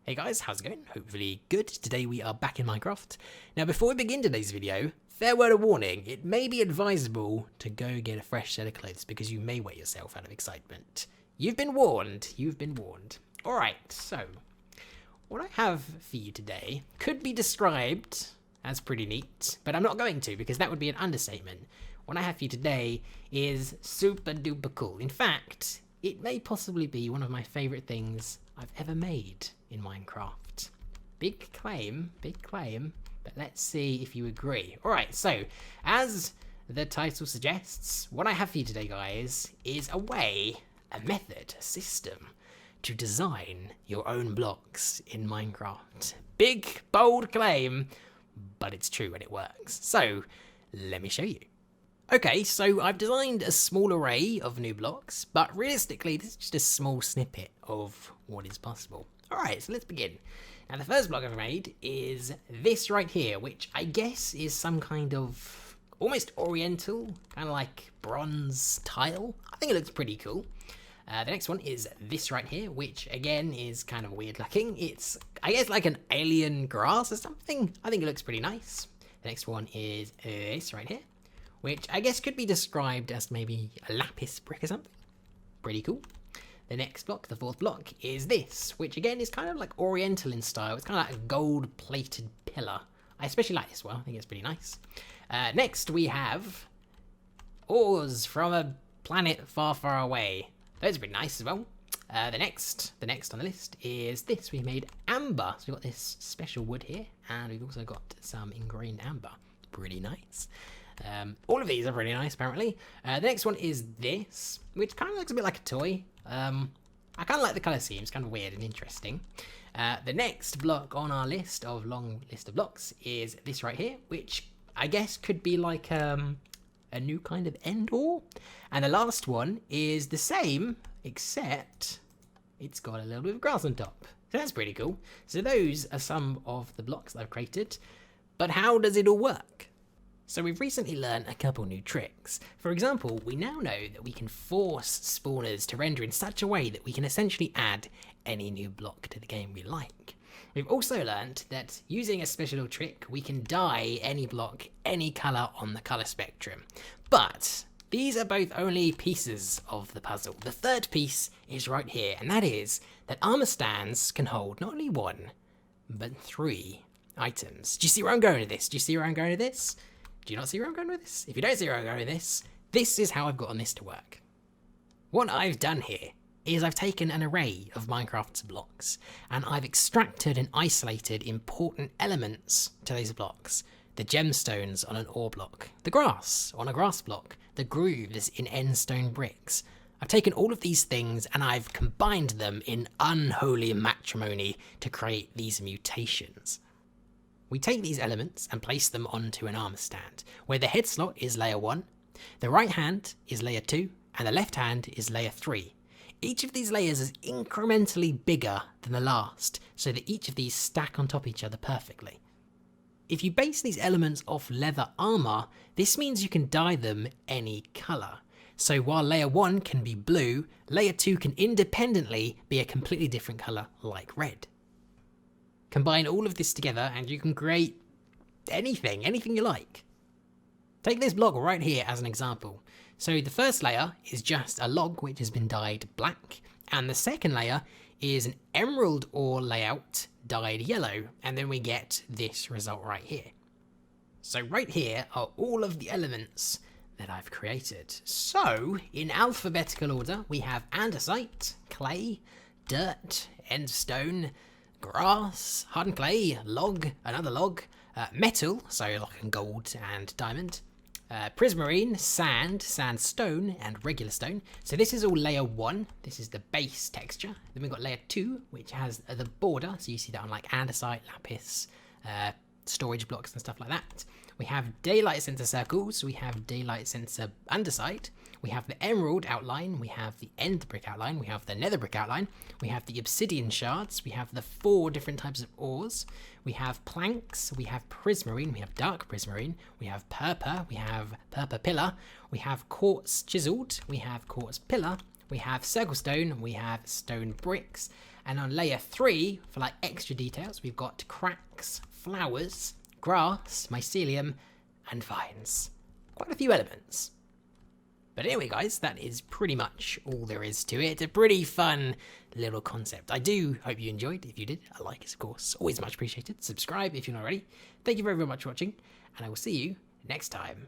Hey guys, how's it going? Hopefully good. Today we are back in Minecraft. Now before we begin today's video, fair word of warning, it may be advisable to go get a fresh set of clothes because you may wet yourself out of excitement. You've been warned, Alright, so, what I have for you today could be described as pretty neat, but I'm not going to because that would be an understatement. What I have for you today is super duper cool. In fact, it may possibly be one of my favourite things I've ever made in Minecraft. Big claim, but let's see if you agree. Alright, so, as the title suggests, what I have for you today, guys, is a way, a method, a system to design your own blocks in Minecraft. Big, bold claim, but it's true and it works. So, let me show you. Okay, so I've designed a small array of new blocks, but realistically, this is just a small snippet of what is possible. Alright, so let's begin. Now, the first block I've made is this right here, which I guess is some kind of almost oriental, kind of like bronze tile. I think it looks pretty cool. The next one is this right here, which again is kind of weird looking. It's, I guess, like an alien grass or something. I think it looks pretty nice. The next one is this right here, which I guess could be described as maybe a lapis brick or something. Pretty cool. The next block, the fourth block, is this, which again is kind of like oriental in style. It's kind of like a gold-plated pillar. I especially like this one. I think it's pretty nice. Next, we have ores from a planet far, far away. Those are pretty nice as well. The next on the list is this. We made amber. So we've got this special wood here, and we've also got some ingrained amber. Pretty nice. All of these are pretty nice, apparently. The next one is this, which kind of looks a bit like a toy. I kind of like the colour scheme. It's kind of weird and interesting. The next block on our long list of blocks is this right here, which I guess could be like a new kind of end ore. And the last one is the same, except it's got a little bit of grass on top. So that's pretty cool. So those are some of the blocks that I've created. But how does it all work? So we've recently learned a couple new tricks. For example, we now know that we can force spawners to render in such a way that we can essentially add any new block to the game we like. We've also learned that using a special little trick, we can dye any block any colour on the colour spectrum. But these are both only pieces of the puzzle. The third piece is right here, and that is that armour stands can hold not only one, but 3 items. Do you see where I'm going with this? Do you not see where I'm going with this? If you don't see where I'm going with this, this is how I've gotten this to work. What I've done here is I've taken an array of Minecraft's blocks, and I've extracted and isolated important elements to those blocks. The gemstones on an ore block, the grass on a grass block, the grooves in end stone bricks. I've taken all of these things and I've combined them in unholy matrimony to create these mutations. We take these elements and place them onto an armor stand, where the head slot is layer 1, the right hand is layer 2, and the left hand is layer 3. Each of these layers is incrementally bigger than the last, so that each of these stack on top of each other perfectly. If you base these elements off leather armor, this means you can dye them any color. So while layer 1 can be blue, layer 2 can independently be a completely different color like red. Combine all of this together and you can create anything you like. Take this block right here as an example. So the first layer is just a log which has been dyed black, and the second layer is an emerald ore layout dyed yellow, and then we get this result right here. So right here are all of the elements that I've created. So in alphabetical order, we have andesite, clay, dirt, end stone, grass, hardened clay, log, another log, metal, so like gold and diamond, prismarine, sand, sandstone, and regular stone. So this is all layer 1, this is the base texture. Then we've got layer 2, which has the border, so you see that on like andesite, lapis, storage blocks and stuff like that. We have daylight sensor circles, we have daylight sensor andesite, we have the emerald outline, we have the end brick outline, we have the nether brick outline, we have the obsidian shards, we have the 4 different types of ores, we have planks, we have prismarine, we have dark prismarine, we have purple, we have purple pillar, we have quartz chiseled, we have quartz pillar, we have circle stone, we have stone bricks, And on layer 3, for like extra details, we've got cracks, flowers, grass, mycelium, and vines. Quite a few elements. But anyway, guys, that is pretty much all there is to it. A pretty fun little concept. I do hope you enjoyed. If you did, a like is, of course, always much appreciated. Subscribe if you're not already. Thank you very, very much for watching, and I will see you next time.